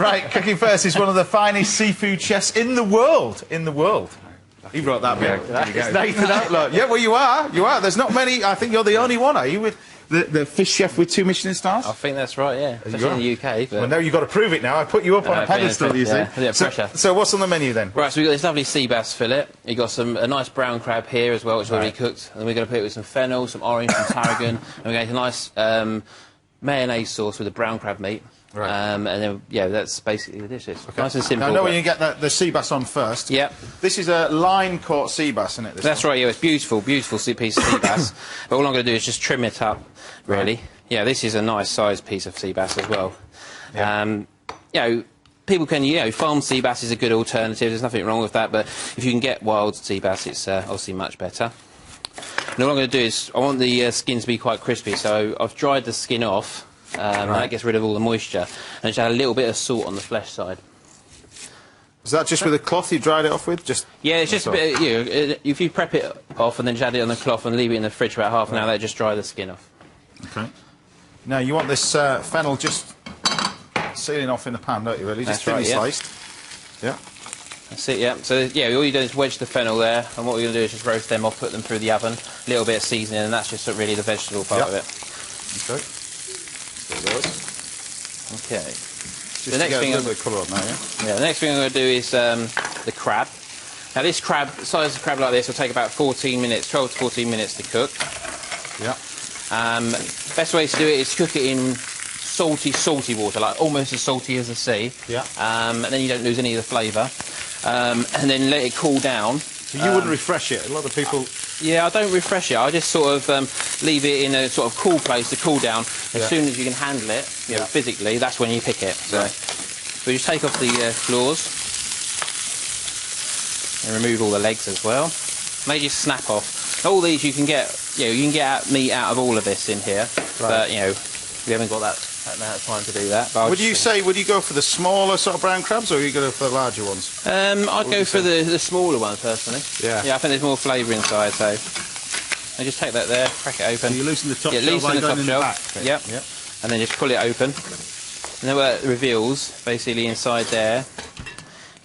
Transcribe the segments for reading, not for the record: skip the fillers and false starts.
Right, Cooking First is one of the finest seafood chefs in the world. In the world. He brought that bit. It's Nathan Outlaw. Yeah, well, you are. You are. There's not many. I think you're the only one, are you? With the fish chef with 2 Michelin stars? I think that's right, yeah. Especially in the UK. But... Well, no, you've got to prove it now. I put you up on a pedestal, you see. Yeah, pressure. So what's on the menu then? Right, so we've got this lovely sea bass fillet. You've got a nice brown crab here as well, which is already cooked. And then we're going to put it with some fennel, some orange, some tarragon. And we're going to make a nice mayonnaise sauce with the brown crab meat. Right. And then, yeah, that's basically the dishes. Okay. Nice and simple. Now, I know when you get the sea bass on first. Yep. This is a line-caught sea bass, isn't it? That's right, yeah, it's beautiful, beautiful piece of sea bass. But all I'm going to do is just trim it up, really. Right. Yeah, this is a nice sized piece of sea bass as well. Yeah. You know, people can, you know, farmed sea bass is a good alternative, there's nothing wrong with that, but if you can get wild sea bass, it's obviously much better. And all I'm going to do is, I want the skin to be quite crispy, so I've dried the skin off. That gets rid of all the moisture, and just add a little bit of salt on the flesh side. Is that just with a cloth you dried it off with? Yeah, it's just a bit. You know, if you prep it off and then just add it on the cloth and leave it in the fridge for about half an hour, that just dry the skin off. Okay. Now you want this fennel just sealing off in the pan, don't you? Really, just thinly sliced. Yeah. That's it. Yeah. So yeah, all you do is wedge the fennel there, and what we're going to do is just roast them off, put them through the oven, a little bit of seasoning, and that's just really the vegetable part of it. Okay. Okay. Just the next thing, the next thing I'm going to do is the crab. Now this crab, the size of crab like this, will take about 14 minutes, 12 to 14 minutes to cook. Yeah. Best way to do it is cook it in salty water, like almost as salty as the sea. Yeah. And then you don't lose any of the flavour. And then let it cool down. So you wouldn't refresh it? A lot of people... Yeah, I don't refresh it. I just sort of leave it in a sort of cool place to cool down. As soon as you can handle it, you know, physically, that's when you pick it. So, we just take off the claws and remove all the legs as well. And they just snap off. All these you can get, you know, you can get meat out of all of this in here, but you know, we haven't got that amount of time to do that. But would you go for the smaller sort of brown crabs, or are you going for the larger ones? I'd go for the smaller ones personally. Yeah. Yeah, I think there's more flavour inside. So, I just take that there, crack it open. So you loosen the top shell loosen by the top going shell. In the back. Yep. And then just pull it open. And then what it reveals, basically inside there,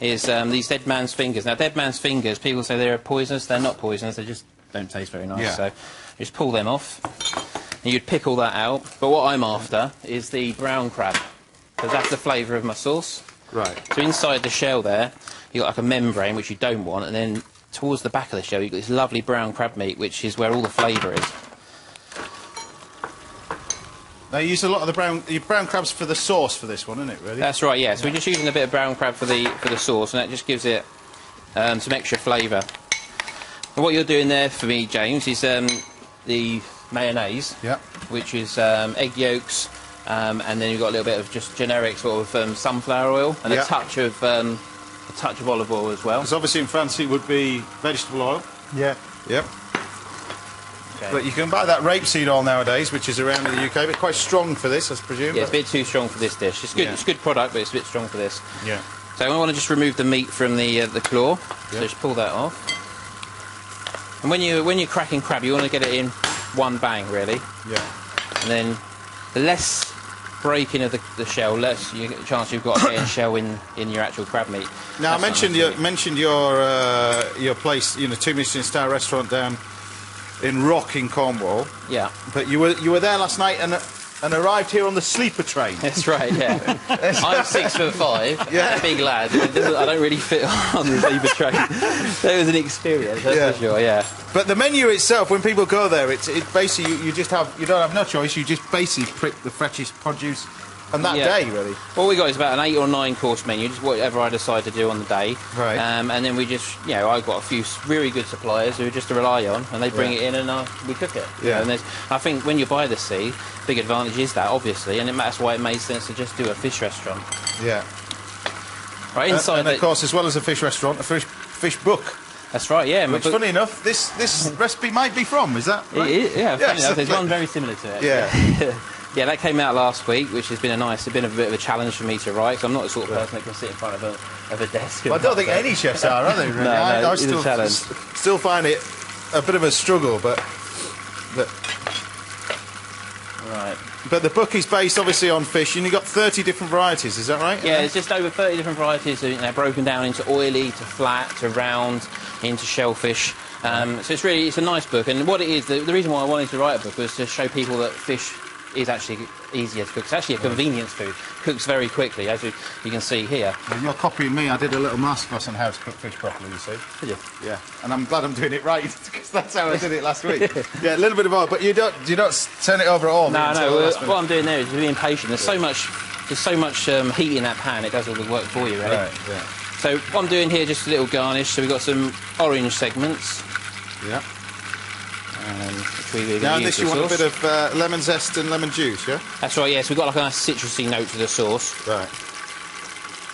is these dead man's fingers. Now, dead man's fingers, people say they're poisonous. They're not poisonous. They just don't taste very nice. Yeah. So, just pull them off. And you'd pick all that out, but what I'm after is the brown crab, because that's the flavour of my sauce. Right. So inside the shell there, you've got like a membrane, which you don't want, and then towards the back of the shell, you've got this lovely brown crab meat, which is where all the flavour is. Now, you use a lot of the brown crabs for the sauce for this one, isn't it, really? That's right, yeah. So we're just using a bit of brown crab for the sauce, and that just gives it some extra flavour. And what you're doing there for me, James, is the mayonnaise, which is egg yolks, and then you've got a little bit of just generic sort of sunflower oil and a touch of olive oil as well. Because obviously in France it would be vegetable oil. Yeah. Yep. Okay. But you can buy that rapeseed oil nowadays, which is around in the UK, but quite strong for this, I presume. Yeah, it's a bit too strong for this dish. It's good. It's a good product, but it's a bit strong for this. Yeah. So I want to just remove the meat from the claw. So just pull that off. And when you're cracking crab, you want to get it in one bang, really. Yeah. And then the less breaking of the shell, less chance you've got of getting shell in your actual crab meat. Now, I mentioned your place, you know, 2 Michelin star restaurant down in Rock in Cornwall. Yeah. But you were there last night and arrived here on the sleeper train. That's right, yeah. I'm 6'5", big lad. I don't really fit on the sleeper train. So it was an experience, that's for sure, yeah. But the menu itself, when people go there, it basically you don't have no choice. You just basically pick the freshest produce on that day, really. All we got is about an 8 or 9 course menu, just whatever I decide to do on the day. Right. And then we just, you know, I've got a few really good suppliers who just to rely on, and they bring it in and we cook it. Yeah. And I think when you're by the sea, big advantage is that, obviously, and that's why it made sense to just do a fish restaurant. Yeah. Right, inside and of course, as well as a fish restaurant, a fish book. That's right, yeah. Which, funny enough, this recipe might be from, is that right? Yeah, funny enough, there's one very similar to it. Yeah. Yeah, that came out last week, which has been a bit of a challenge for me to write. So I'm not the sort of person that can sit in front of a desk. Well, I don't think any chefs are they? Really? I still find it a bit of a struggle, but right. But the book is based obviously on fish, and you've got 30 different varieties, is that right? Yeah, it's just over 30 different varieties, broken down into oily, to flat, to round, into shellfish. So it's a nice book, and what it is, the reason why I wanted to write a book was to show people that fish is actually easier to cook. It's actually a convenience food. Cooks very quickly, as you can see here. Well, you're copying me. I did a little masterclass on how to cook fish properly, you see. Did you? Yeah, and I'm glad I'm doing it right, because that's how I did it last week. Yeah, a little bit of oil, but you don't turn it over at all. No, what I'm doing there is being patient. There's so much heat in that pan, it does all the work for you, really. Right, yeah. So what I'm doing here, just a little garnish. So we've got some orange segments. Yeah. Which we're going now to use this, you want a bit of lemon zest and lemon juice, yeah? That's right, yes. We've got like a nice citrusy note to the sauce. Right.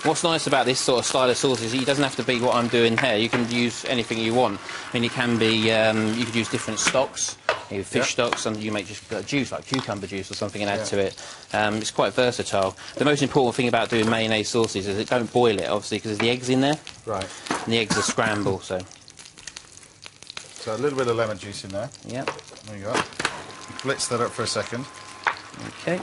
What's nice about this sort of style of sauce is it doesn't have to be what I'm doing here. You can use anything you want. I mean, it can be, you could use different stocks, fish stocks, and you make just juice, like cucumber juice or something, and add to it. It's quite versatile. The most important thing about doing mayonnaise sauces is don't boil it, obviously, because there's the eggs in there. Right. And the eggs are scramble, so... So a little bit of lemon juice in there. Yep. There you go. Blitz that up for a second. Okay.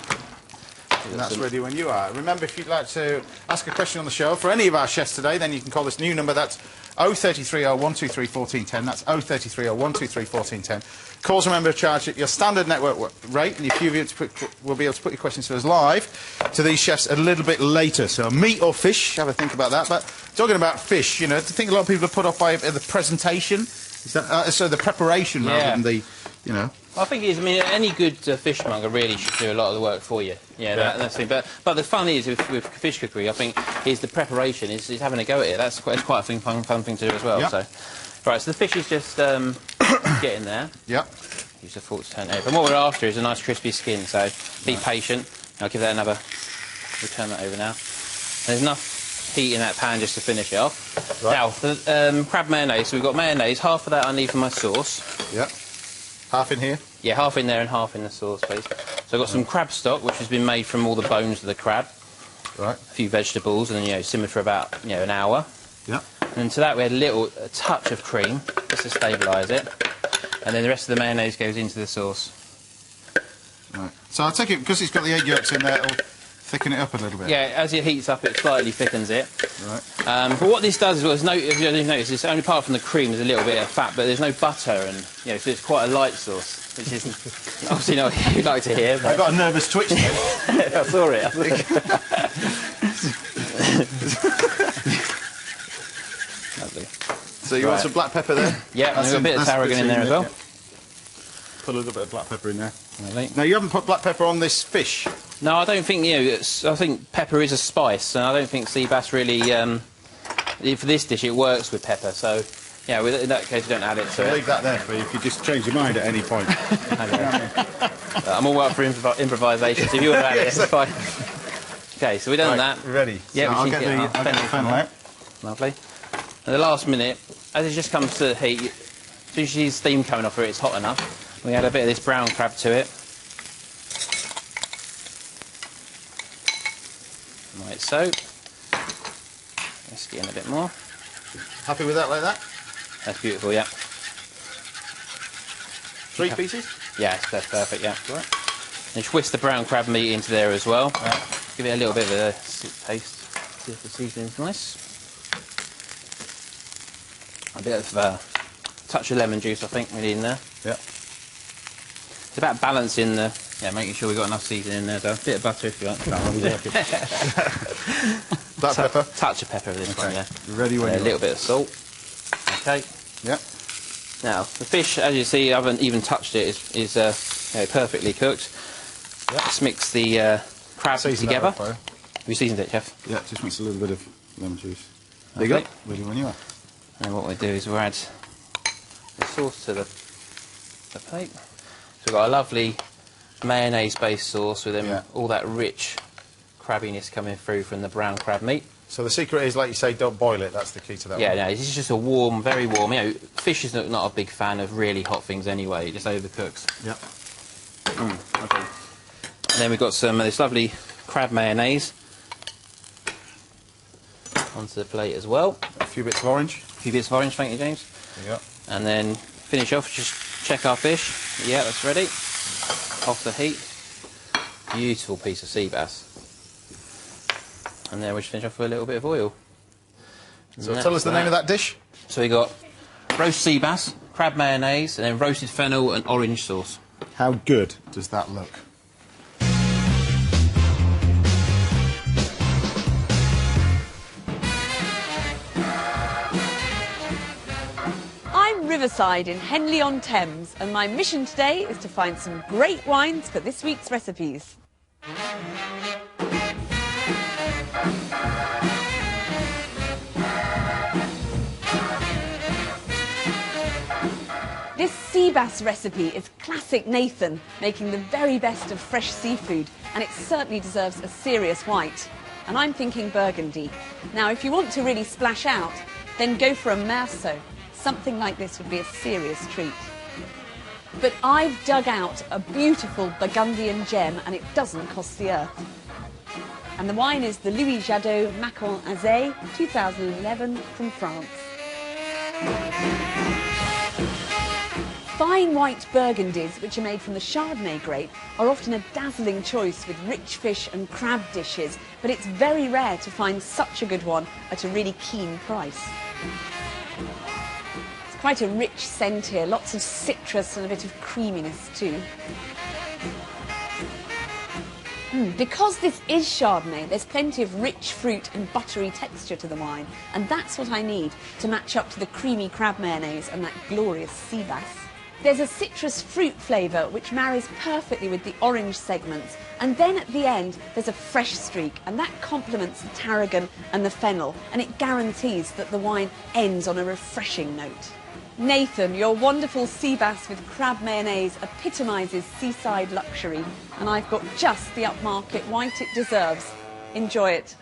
And that's ready when you are. Remember, if you'd like to ask a question on the show for any of our chefs today, then you can call this new number. That's 0330 123 1410. That's 0330 123 1410. Calls, remember, are charged at your standard network rate, and if we'll be able to put your questions to us live to these chefs a little bit later. So meat or fish, have a think about that. But talking about fish, you know, I think a lot of people are put off by the presentation. Is that, so the preparation rather than the, you know... I think it's, I mean, any good fishmonger really should do a lot of the work for you. Yeah, that's the thing. But the fun is, with fish cookery, I think, is the preparation, is having a go at it. That's quite a fun thing to do as well. Yep. So, right, so the fish is just getting there. Yep. Use the fork to turn it over. And what we're after is a nice crispy skin, so be patient. I'll give that another... We'll turn that over now. There's enough heat in that pan just to finish it off. Right. Now, the crab mayonnaise. So we've got mayonnaise. Half of that I need for my sauce. Yep. Half in here? Yeah, half in there and half in the sauce, please. So I've got some crab stock, which has been made from all the bones of the crab. Right. A few vegetables, and then, you know, simmered for about, you know, an hour. Yep. And to that we had a touch of cream, just to stabilise it. And then the rest of the mayonnaise goes into the sauce. Right. So I'll take it, because it's got the egg yolks in there, it'll thicken it up a little bit. Yeah, as it heats up, it slightly thickens it. Right. But what this does is, if you notice, it's only apart from the cream, there's a little bit of fat, but there's no butter, and you know, so it's quite a light sauce, which is obviously not what you'd like to hear. But... I got a nervous twitch there. I saw it. Lovely. So you want some black pepper there? Yeah, and a bit of tarragon in there as well. Yeah. Put a little bit of black pepper in there. Lovely. Now, you haven't put black pepper on this fish. No, I don't think, you know, I think pepper is a spice, and I don't think sea bass really, for this dish, it works with pepper, so, yeah, in that case, you don't add it to it. Leave that there for you if you just change your mind at any point. I'm all up for improvisation, so if you want to add it, it's fine. Okay, so we've done that. We're ready. Yeah, so I'll get the fennel out. Lovely. At the last minute, as it just comes to the heat, as soon as you see steam coming off it, it's hot enough. We add a bit of this brown crab to it. Like so. Let's get in a bit more. Happy with that like that? That's beautiful, yeah. 3 pieces? Yeah, that's perfect, yeah. Right. And just whisk the brown crab meat into there as well. Right. Give it a little bit of a taste. See if the seasoning's nice. A bit of touch of lemon juice, I think, we need in there. Yeah. It's about balancing the, making sure we've got enough seasoning in there. So a bit of butter if you want. Black pepper. Touch of pepper with this one, yeah. Ready when a little bit of salt. Okay. Yeah. Now the fish, as you see, I haven't even touched it. Is perfectly cooked. Yeah. Let's mix the crab together. Have you seasoned it, chef? Yeah, just mix a little bit of lemon juice. There you go. Ready when you are. And what we do is we'll add the sauce to the plate. So we've got a lovely mayonnaise-based sauce with all that rich crabbiness coming through from the brown crab meat. So the secret is, like you say, don't boil it. That's the key to that one. Yeah, no, this is just a warm, very warm. You know, fish is not a big fan of really hot things anyway. It just overcooks. Yep. Okay. And then we've got some of this lovely crab mayonnaise onto the plate as well. A few bits of orange. A few bits of orange, thank you, James. There you go. And then finish off, just check our fish. Yeah, that's ready. Off the heat. Beautiful piece of sea bass. And then we should finish off with a little bit of oil. So tell us the name of that dish. So we got roast sea bass, crab mayonnaise, and then roasted fennel and orange sauce. How good does that look? I'm Riverside in Henley-on-Thames, and my mission today is to find some great wines for this week's recipes. This sea bass recipe is classic Nathan, making the very best of fresh seafood, and it certainly deserves a serious white. And I'm thinking Burgundy. Now, if you want to really splash out, then go for a Merceau. Something like this would be a serious treat. But I've dug out a beautiful Burgundian gem, and it doesn't cost the earth. And the wine is the Louis Jadot Macon Azé 2011 from France. Fine white Burgundies, which are made from the Chardonnay grape, are often a dazzling choice with rich fish and crab dishes, but it's very rare to find such a good one at a really keen price. It's quite a rich scent here, lots of citrus and a bit of creaminess too. Because this is Chardonnay, there's plenty of rich fruit and buttery texture to the wine, and that's what I need to match up to the creamy crab mayonnaise and that glorious sea bass. There's a citrus fruit flavour which marries perfectly with the orange segments, and then at the end there's a fresh streak, and that complements the tarragon and the fennel, and it guarantees that the wine ends on a refreshing note. Nathan, your wonderful sea bass with crab mayonnaise epitomises seaside luxury, and I've got just the upmarket white it deserves. Enjoy it.